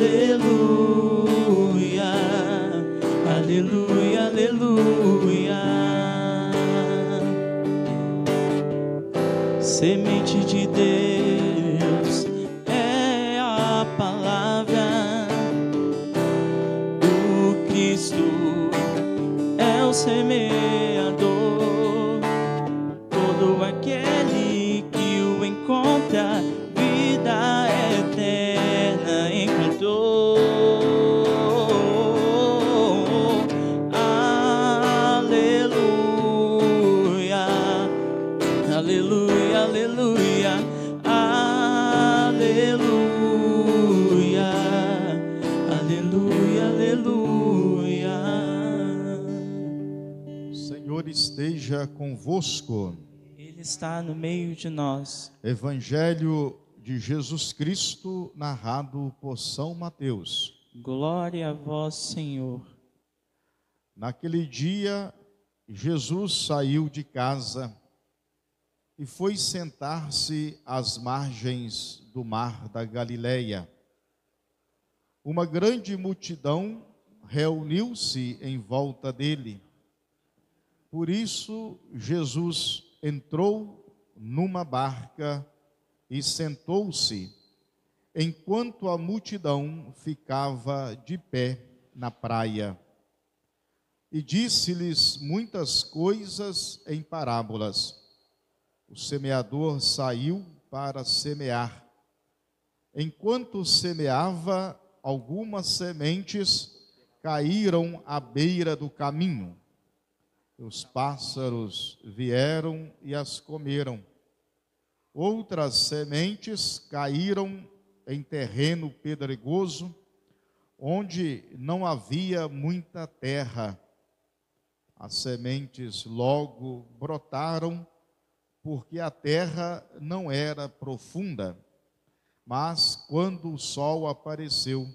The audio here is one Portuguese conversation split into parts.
aleluia, aleluia, aleluia. Semente de Deus é a palavra, o Cristo é o semeador, todo aquele que o encontra, vida eterna encontrou. Aleluia, aleluia, aleluia, aleluia, aleluia, aleluia. O Senhor esteja convosco. Ele está no meio de nós. Evangelho de Jesus Cristo, narrado por São Mateus. Glória a vós, Senhor. Naquele dia, Jesus saiu de casa e foi sentar-se às margens do mar da Galileia. Uma grande multidão reuniu-se em volta dele. Por isso, Jesus entrou numa barca e sentou-se, enquanto a multidão ficava de pé na praia. E disse-lhes muitas coisas em parábolas. O semeador saiu para semear. Enquanto semeava, algumas sementes caíram à beira do caminho. Os pássaros vieram e as comeram. Outras sementes caíram em terreno pedregoso, onde não havia muita terra. As sementes logo brotaram, porque a terra não era profunda. Mas quando o sol apareceu,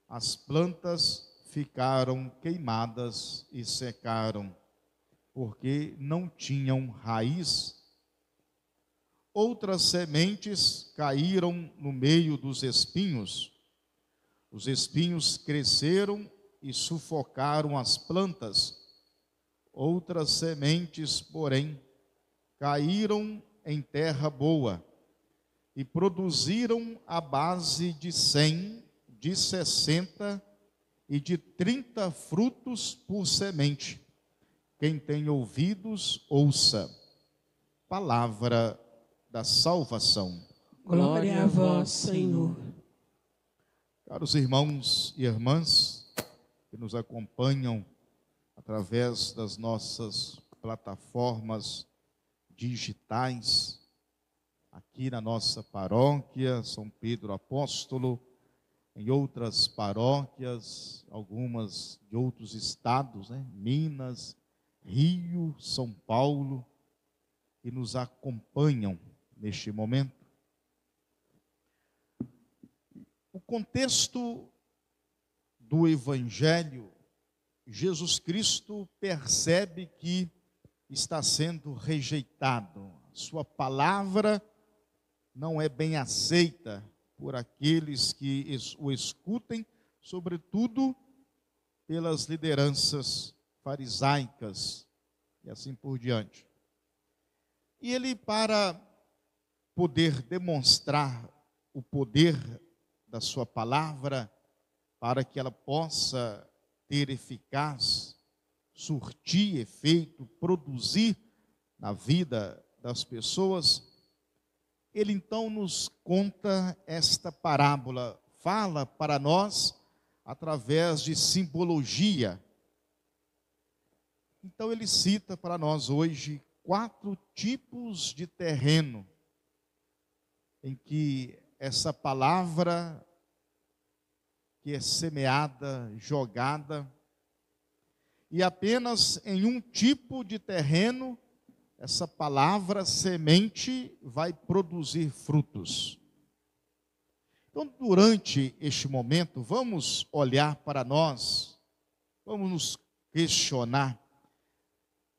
as plantas ficaram queimadas e secaram, porque não tinham raiz. Outras sementes caíram no meio dos espinhos. Os espinhos cresceram e sufocaram as plantas. Outras sementes, porém, caíram em terra boa e produziram a base de 100, de 60 e de 30 frutos por semente. Quem tem ouvidos, ouça. Palavra da salvação. Glória a vós, Senhor. Caros irmãos e irmãs que nos acompanham através das nossas plataformas digitais, aqui na nossa paróquia, São Pedro Apóstolo, em outras paróquias, algumas de outros estados, Minas, Rio, São Paulo, que nos acompanham neste momento. O contexto do Evangelho, Jesus Cristo percebe que está sendo rejeitado. Sua palavra não é bem aceita por aqueles que o escutem, sobretudo pelas lideranças farisaicas e assim por diante. E ele, para poder demonstrar o poder da sua palavra, para que ela possa ter eficácia, surtir efeito, produzir na vida das pessoas, ele então nos conta esta parábola, fala para nós através de simbologia. Então ele cita para nós hoje 4 tipos de terreno em que essa palavra que é semeada, jogada, e apenas em um tipo de terreno, essa palavra semente vai produzir frutos. Então, durante este momento, vamos olhar para nós, vamos nos questionar,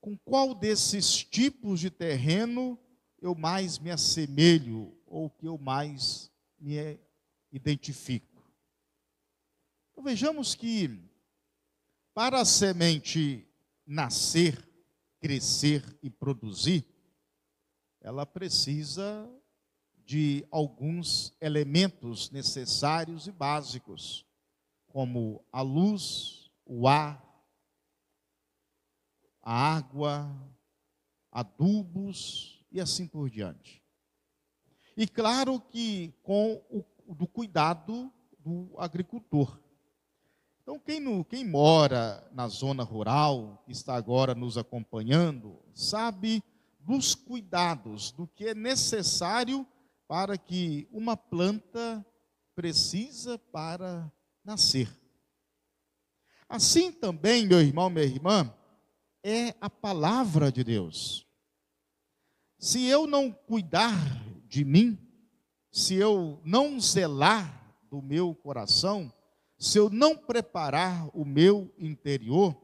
com qual desses tipos de terreno eu mais me assemelho, ou que eu mais me identifico. Então, vejamos que para a semente nascer, crescer e produzir, ela precisa de alguns elementos necessários e básicos, como a luz, o ar, a água, adubos e assim por diante. E claro que com o cuidado do agricultor. Então, quem mora na zona rural, que está agora nos acompanhando, sabe dos cuidados, do que é necessário para que uma planta precisa para nascer. Assim também, meu irmão, minha irmã, é a palavra de Deus. Se eu não cuidar de mim, se eu não zelar do meu coração, se eu não preparar o meu interior,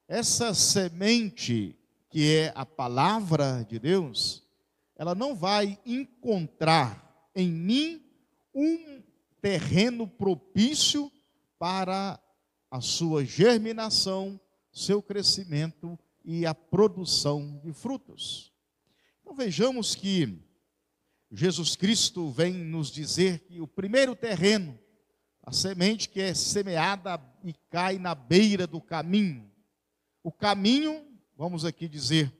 essa semente que é a palavra de Deus, ela não vai encontrar em mim um terreno propício para a sua germinação, seu crescimento e a produção de frutos. Então vejamos que Jesus Cristo vem nos dizer que o primeiro terreno, a semente que é semeada e cai na beira do caminho. O caminho, vamos aqui dizer,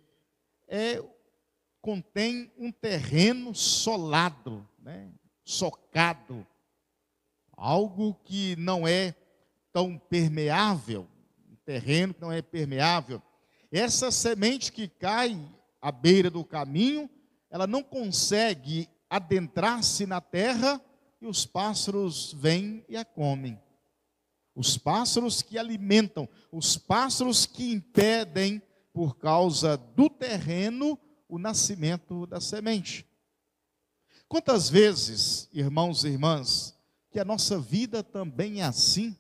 contém um terreno solado, socado, algo que não é tão permeável, um terreno que não é permeável. Essa semente que cai à beira do caminho, ela não consegue adentrar-se na terra e os pássaros vêm e a comem. Os pássaros que alimentam, os pássaros que impedem, por causa do terreno, o nascimento da semente. Quantas vezes, irmãos e irmãs, que a nossa vida também é assim?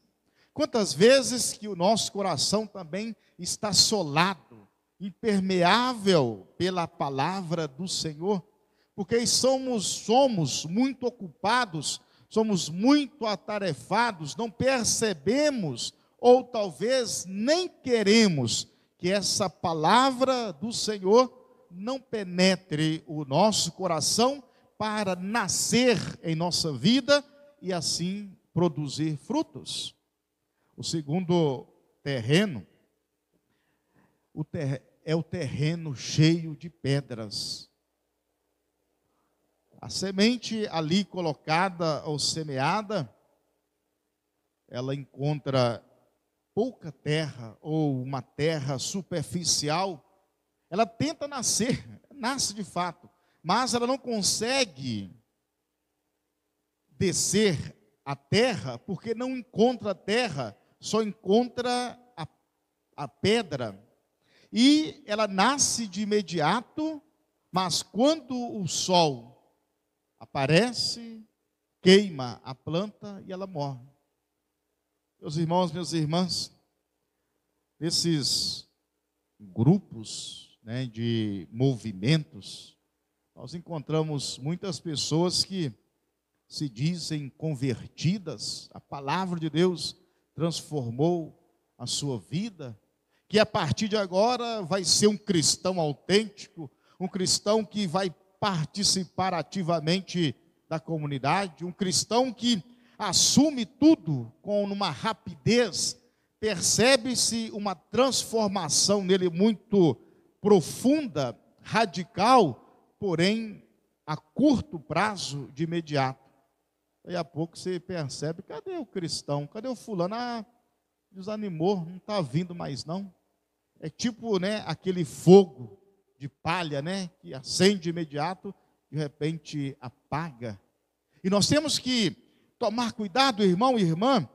Quantas vezes que o nosso coração também está solado, impermeável pela palavra do Senhor? Porque somos muito ocupados, somos muito atarefados, não percebemos, ou talvez nem queremos, que essa palavra do Senhor não penetre o nosso coração para nascer em nossa vida e assim produzir frutos. O segundo terreno, é o terreno cheio de pedras. A semente ali colocada ou semeada, ela encontra pouca terra ou uma terra superficial. Ela tenta nascer, nasce de fato, mas ela não consegue descer a terra, porque não encontra terra, só encontra a pedra. E ela nasce de imediato, mas quando o sol aparece, queima a planta e ela morre. Meus irmãos, minhas irmãs, esses grupos, de movimentos, nós encontramos muitas pessoas que se dizem convertidas, a palavra de Deus transformou a sua vida, que a partir de agora vai ser um cristão autêntico, um cristão que vai participar ativamente da comunidade, um cristão que assume tudo com uma rapidez, percebe-se uma transformação nele muito profunda, radical, porém a curto prazo, de imediato. Daí a pouco você percebe, cadê o cristão? Cadê o fulano? Desanimou, não está vindo mais não. É tipo, aquele fogo de palha, que acende de imediato, de repente apaga. E nós temos que tomar cuidado, irmão e irmã,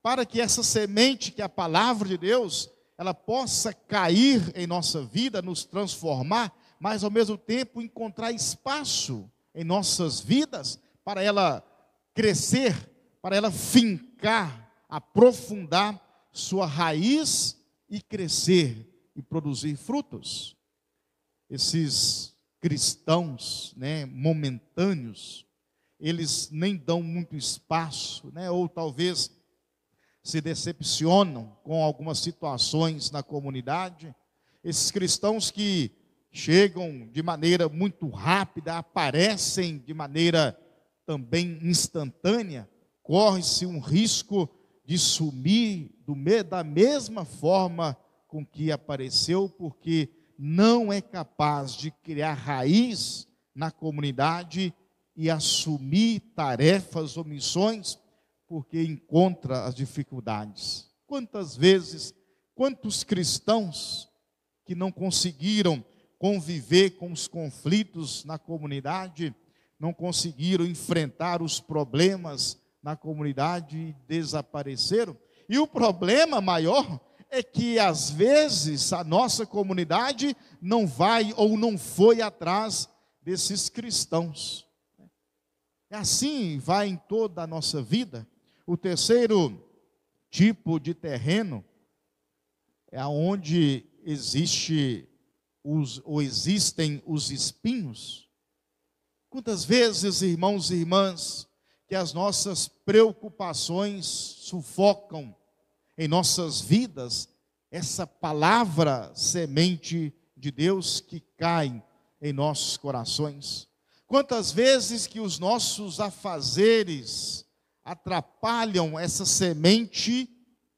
para que essa semente, que é a palavra de Deus, ela possa cair em nossa vida, nos transformar, mas ao mesmo tempo encontrar espaço em nossas vidas, para ela crescer, para ela fincar, aprofundar sua raiz e crescer e produzir frutos. Esses cristãos, momentâneos, eles nem dão muito espaço, ou talvez se decepcionam com algumas situações na comunidade, esses cristãos que chegam de maneira muito rápida, aparecem de maneira também instantânea, corre-se um risco de sumir da mesma forma com que apareceu, porque não é capaz de criar raiz na comunidade e assumir tarefas ou missões, porque encontra as dificuldades. Quantas vezes, quantos cristãos que não conseguiram conviver com os conflitos na comunidade, não conseguiram enfrentar os problemas na comunidade e desapareceram. E o problema maior é que, às vezes, a nossa comunidade não vai ou não foi atrás desses cristãos. Assim vai em toda a nossa vida. O terceiro tipo de terreno é onde existem os espinhos. Quantas vezes, irmãos e irmãs, que as nossas preocupações sufocam em nossas vidas essa palavra semente de Deus que cai em nossos corações. Quantas vezes que os nossos afazeres atrapalham essa semente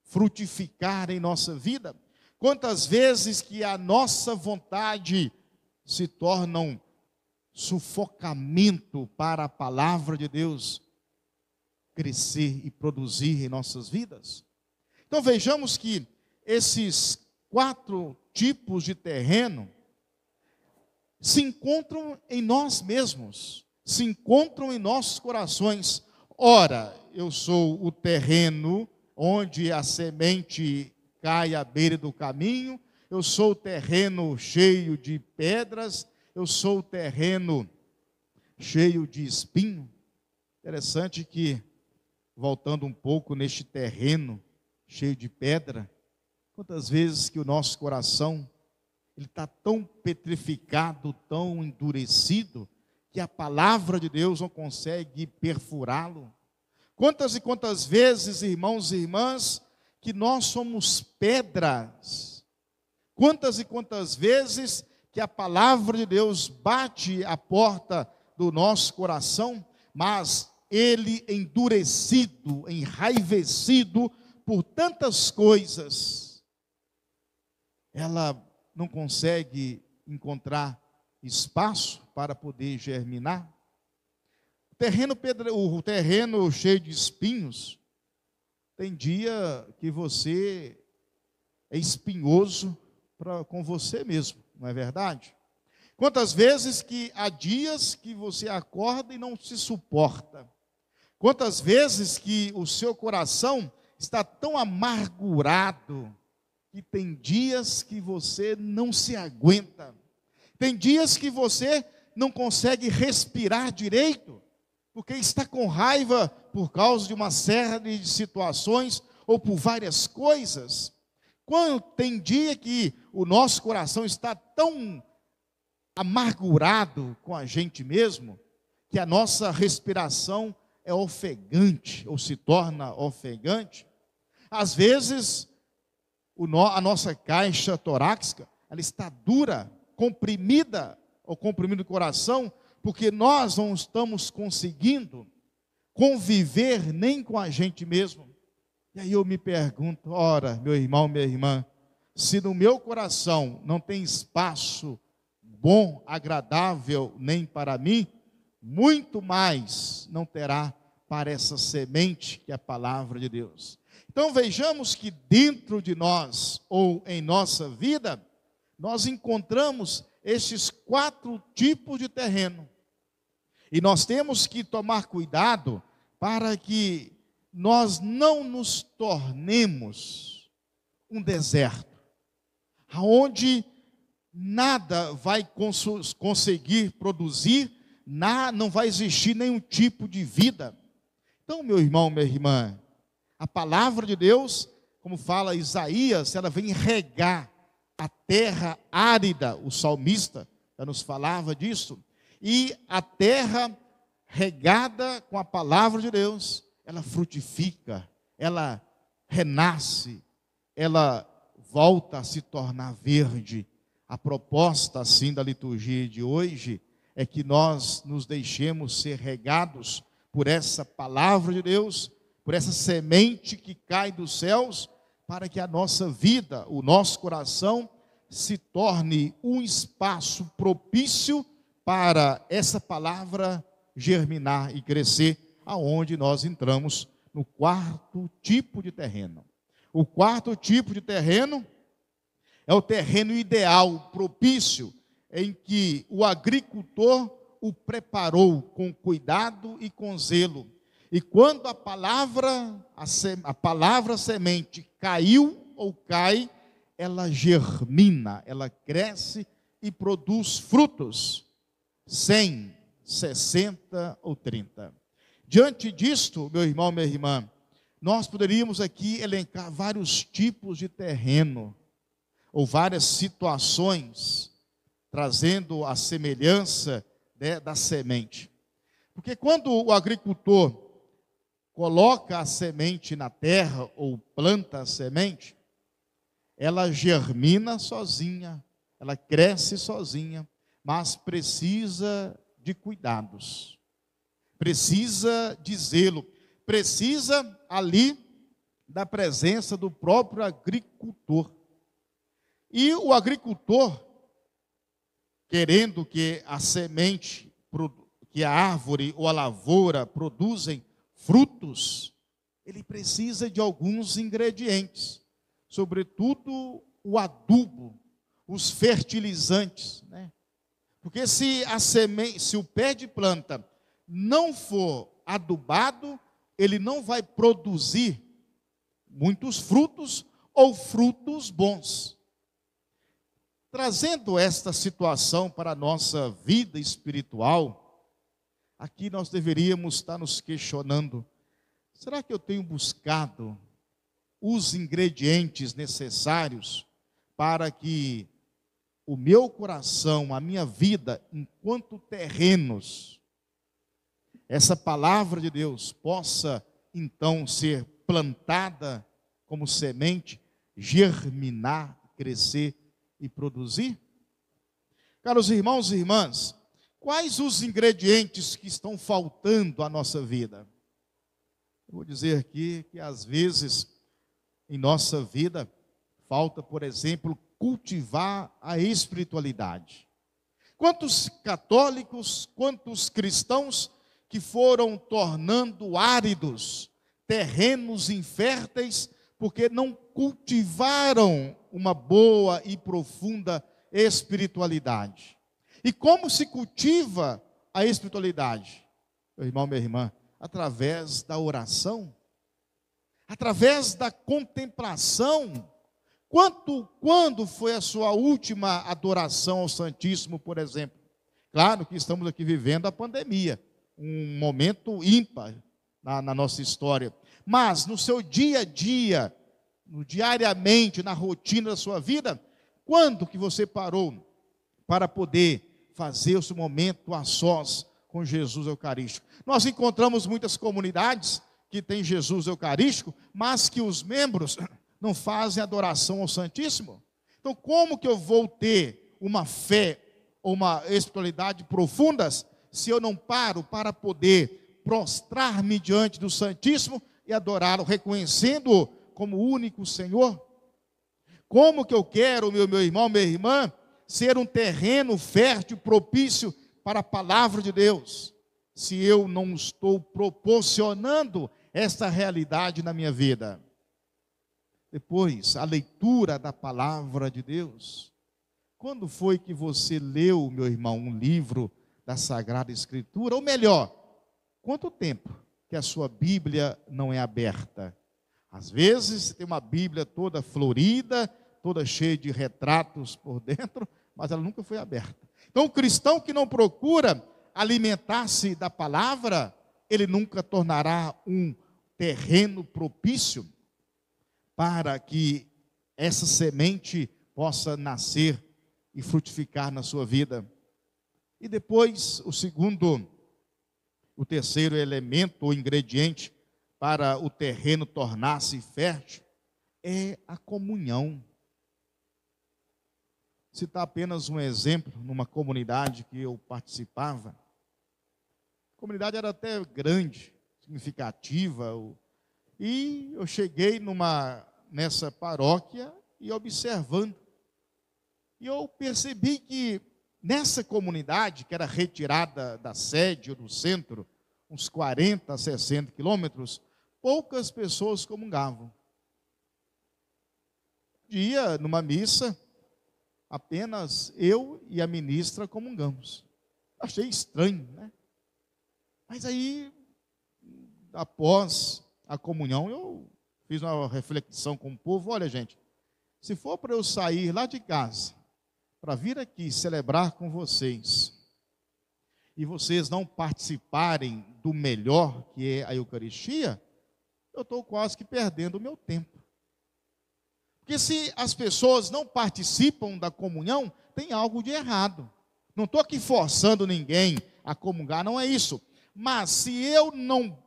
frutificar em nossa vida. Quantas vezes que a nossa vontade se torna um sufocamento para a palavra de Deus crescer e produzir em nossas vidas. Então vejamos que esses 4 tipos de terreno se encontram em nós mesmos, se encontram em nossos corações. Ora, eu sou o terreno onde a semente cai à beira do caminho, eu sou o terreno cheio de pedras, eu sou o terreno cheio de espinho. Interessante que, voltando um pouco neste terreno cheio de pedra, quantas vezes que o nosso coração ele está tão petrificado, tão endurecido, que a palavra de Deus não consegue perfurá-lo. Quantas e quantas vezes, irmãos e irmãs, que nós somos pedras. Quantas e quantas vezes que a palavra de Deus bate a porta do nosso coração, mas ele endurecido, enraivecido por tantas coisas, ela não consegue encontrar espaço para poder germinar. O terreno cheio de espinhos, tem dia que você é espinhoso com você mesmo, não é verdade? Quantas vezes que há dias que você acorda e não se suporta? Quantas vezes que o seu coração está tão amargurado que tem dias que você não se aguenta. Tem dias que você não consegue respirar direito, porque está com raiva por causa de uma série de situações ou por várias coisas. Quando tem dia que o nosso coração está tão amargurado com a gente mesmo, que a nossa respiração é ofegante, ou se torna ofegante. Às vezes, a nossa caixa torácica, ela está dura, comprimida, ou comprimido o coração, porque nós não estamos conseguindo conviver nem com a gente mesmo. E aí eu me pergunto, ora, meu irmão, minha irmã, se no meu coração não tem espaço bom, agradável, nem para mim, muito mais não terá para essa semente que é a palavra de Deus. Então vejamos que dentro de nós, ou em nossa vida, nós encontramos esses 4 tipos de terreno. E nós temos que tomar cuidado para que nós não nos tornemos um deserto, onde nada vai conseguir produzir, não vai existir nenhum tipo de vida. Então, meu irmão, minha irmã, a palavra de Deus, como fala Isaías, ela vem regar a terra árida. O salmista já nos falava disso. E a terra regada com a palavra de Deus, ela frutifica, ela renasce, ela volta a se tornar verde. A proposta, assim, da liturgia de hoje é que nós nos deixemos ser regados por essa palavra de Deus, por essa semente que cai dos céus, para que a nossa vida, o nosso coração, se torne um espaço propício para essa palavra germinar e crescer, aonde nós entramos no quarto tipo de terreno. O quarto tipo de terreno é o terreno ideal, propício, em que o agricultor o preparou com cuidado e com zelo. E quando a palavra semente caiu ou cai, ela germina, ela cresce e produz frutos, 100, 60 ou 30. Diante disto, meu irmão, minha irmã, nós poderíamos aqui elencar vários tipos de terreno, ou várias situações, trazendo a semelhança, né, da semente. Porque quando o agricultor coloca a semente na terra, ou planta a semente, ela germina sozinha, ela cresce sozinha, mas precisa de cuidados, precisa de zelo, precisa ali da presença do próprio agricultor. E o agricultor, querendo que a semente, que a árvore ou a lavoura produzem frutos, ele precisa de alguns ingredientes, sobretudo o adubo, os fertilizantes, né? Porque se o pé de planta não for adubado, ele não vai produzir muitos frutos ou frutos bons. Trazendo esta situação para a nossa vida espiritual, aqui nós deveríamos estar nos questionando: será que eu tenho buscado os ingredientes necessários para que o meu coração, a minha vida, enquanto terrenos, essa palavra de Deus possa então ser plantada como semente, germinar, crescer e produzir? Caros irmãos e irmãs, quais os ingredientes que estão faltando à nossa vida? Eu vou dizer aqui que às vezes em nossa vida falta, por exemplo, cultivar a espiritualidade. Quantos católicos, quantos cristãos que foram tornando áridos, terrenos inférteis, porque não cultivaram uma boa e profunda espiritualidade. E como se cultiva a espiritualidade, meu irmão, minha irmã? Através da oração, através da contemplação. Quando foi a sua última adoração ao Santíssimo, por exemplo? Claro que estamos aqui vivendo a pandemia, um momento ímpar na nossa história. Mas no seu dia a dia, diariamente, na rotina da sua vida, quando que você parou para poder fazer o seu momento a sós com Jesus Eucarístico? Nós encontramos muitas comunidades que têm Jesus Eucarístico, mas que os membros não fazem adoração ao Santíssimo. Então, como que eu vou ter uma fé ou uma espiritualidade profundas se eu não paro para poder prostrar-me diante do Santíssimo e adorá-lo, reconhecendo-o como o único Senhor? Como que eu quero, meu irmão, minha irmã, ser um terreno fértil, propício para a palavra de Deus, se eu não estou proporcionando esta realidade na minha vida? Depois, a leitura da palavra de Deus. Quando foi que você leu, meu irmão, um livro da Sagrada Escritura? Ou melhor, quanto tempo que a sua Bíblia não é aberta? Às vezes, você tem uma Bíblia toda florida, toda cheia de retratos por dentro, mas ela nunca foi aberta. Então, o cristão que não procura alimentar-se da palavra, ele nunca tornará um terreno propício para que essa semente possa nascer e frutificar na sua vida. E depois, o terceiro elemento ou ingrediente para o terreno tornar-se fértil é a comunhão. Citar apenas um exemplo, numa comunidade que eu participava. A comunidade era até grande, significativa, e eu cheguei nessa paróquia e observando. E eu percebi que nessa comunidade, que era retirada da sede ou do centro, uns 40 a 60 quilômetros, poucas pessoas comungavam. Dia, numa missa, apenas eu e a ministra comungamos. Achei estranho, né? Mas aí, após a comunhão, eu fiz uma reflexão com o povo. Olha, gente, se for para eu sair lá de casa, para vir aqui celebrar com vocês, e vocês não participarem do melhor, que é a Eucaristia, eu estou quase que perdendo o meu tempo. Porque se as pessoas não participam da comunhão, tem algo de errado. Não estou aqui forçando ninguém a comungar, não é isso. Mas se eu não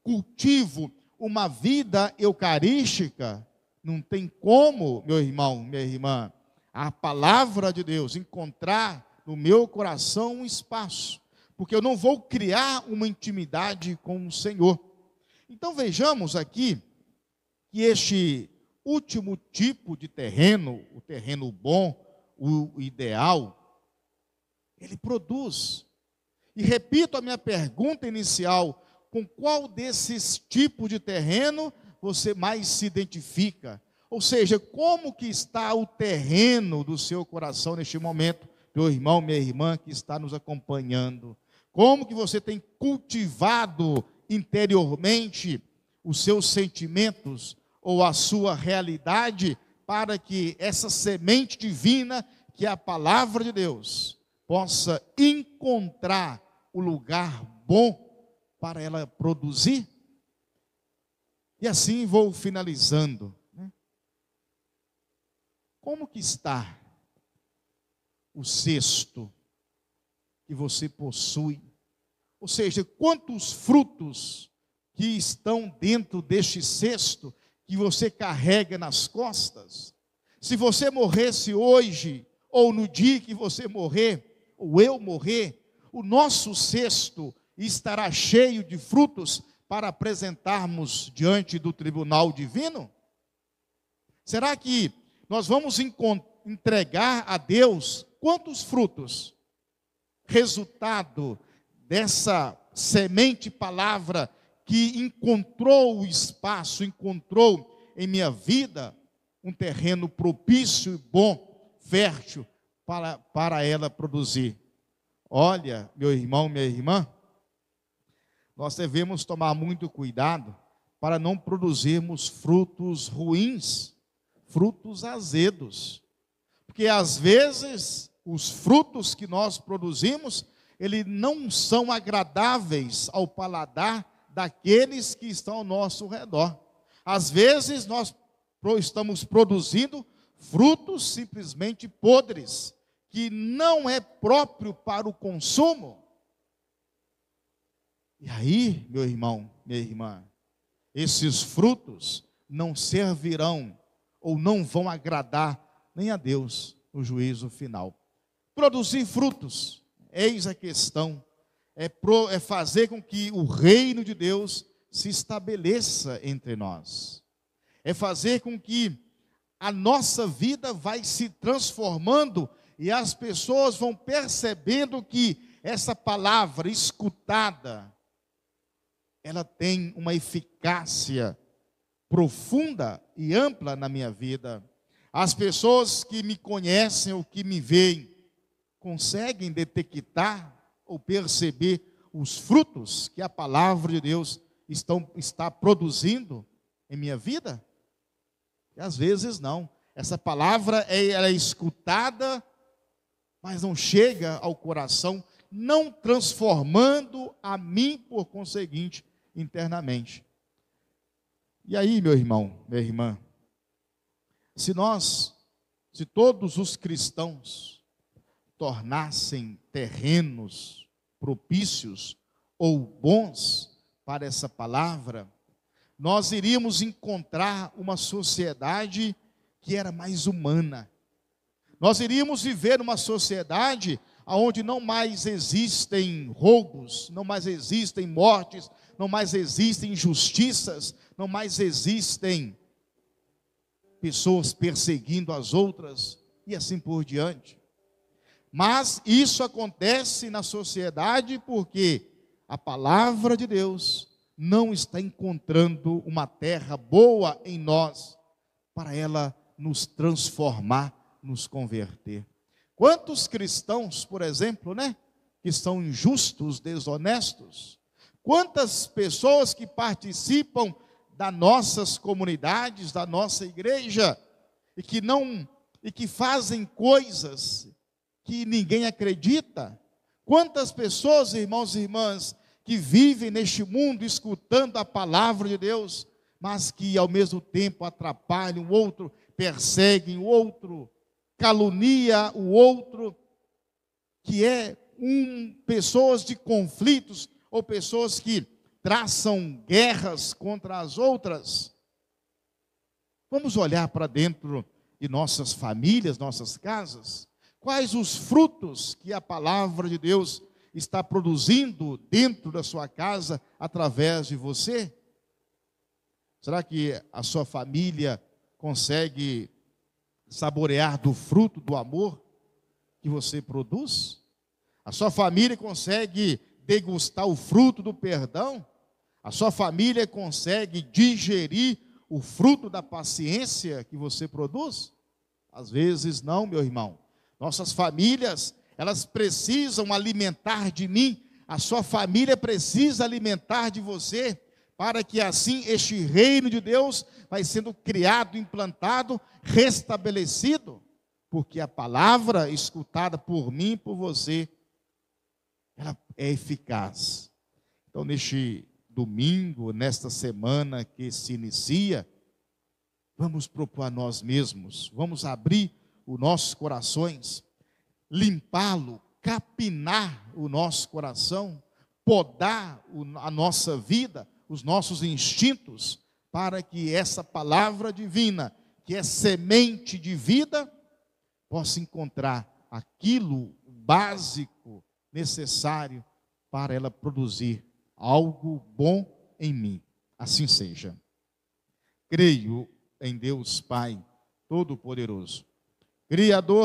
cultivo uma vida eucarística, não tem como, meu irmão, minha irmã, a palavra de Deus encontrar no meu coração um espaço, porque eu não vou criar uma intimidade com o Senhor. Então vejamos aqui que este último tipo de terreno, o terreno bom, o ideal, ele produz. E repito a minha pergunta inicial: com qual desses tipos de terreno você mais se identifica? Ou seja, como que está o terreno do seu coração neste momento, meu irmão, minha irmã que está nos acompanhando? Como que você tem cultivado interiormente os seus sentimentos ou a sua realidade, para que essa semente divina, que é a palavra de Deus, possa encontrar o lugar bom para ela produzir? E assim vou finalizando. Como que está o cesto que você possui? Ou seja, quantos frutos que estão dentro deste cesto que você carrega nas costas? Se você morresse hoje, ou no dia que você morrer, ou eu morrer, o nosso cesto estará cheio de frutos para apresentarmos diante do tribunal divino? Será que nós vamos entregar a Deus quantos frutos? Resultado dessa semente palavra que encontrou o espaço, encontrou em minha vida um terreno propício e bom, fértil, para ela produzir. Olha, meu irmão, minha irmã, nós devemos tomar muito cuidado para não produzirmos frutos ruins, frutos azedos. Porque às vezes os frutos que nós produzimos, eles não são agradáveis ao paladar daqueles que estão ao nosso redor. Às vezes nós estamos produzindo frutos simplesmente podres, que não é próprio para o consumo. E aí, meu irmão, minha irmã, esses frutos não servirão ou não vão agradar nem a Deus no juízo final. Produzir frutos, eis a questão, é fazer com que o reino de Deus se estabeleça entre nós. É fazer com que a nossa vida vai se transformando e as pessoas vão percebendo que essa palavra escutada, ela tem uma eficácia profunda e ampla na minha vida. As pessoas que me conhecem ou que me veem, conseguem detectar ou perceber os frutos que a palavra de Deus está produzindo em minha vida? E às vezes não. Essa palavra ela é escutada, mas não chega ao coração, não transformando a mim, por conseguinte, internamente. E aí, meu irmão, minha irmã, se todos os cristãos tornassem terrenos propícios ou bons para essa palavra, nós iríamos encontrar uma sociedade que era mais humana. Nós iríamos viver numa sociedade onde não mais existem roubos, não mais existem mortes, não mais existem injustiças, não mais existem pessoas perseguindo as outras e assim por diante. Mas isso acontece na sociedade porque a palavra de Deus não está encontrando uma terra boa em nós para ela nos transformar, nos converter. Quantos cristãos, por exemplo, que são injustos, desonestos? Quantas pessoas que participam das nossas comunidades, da nossa igreja, e que fazem coisas que ninguém acredita? Quantas pessoas, irmãos e irmãs, que vivem neste mundo escutando a palavra de Deus, mas que ao mesmo tempo atrapalham o outro, perseguem o outro, calunia o outro, que pessoas de conflitos, ou pessoas que traçam guerras contra as outras. Vamos olhar para dentro de nossas famílias, nossas casas. Quais os frutos que a palavra de Deus está produzindo dentro da sua casa, através de você? Será que a sua família consegue saborear do fruto do amor que você produz? A sua família consegue degustar o fruto do perdão? A sua família consegue digerir o fruto da paciência que você produz? Às vezes não, meu irmão. Nossas famílias, elas precisam alimentar de mim, a sua família precisa alimentar de você, para que assim este reino de Deus vai sendo criado, implantado, restabelecido, porque a palavra escutada por mim e por você, ela é eficaz. Então, neste domingo, nesta semana que se inicia, vamos propor a nós mesmos, vamos abrir os nossos corações, limpá-lo, capinar o nosso coração, podar a nossa vida, os nossos instintos, para que essa palavra divina, que é semente de vida, possa encontrar aquilo básico necessário para ela produzir algo bom em mim. Assim seja. Creio em Deus Pai Todo-Poderoso, Criador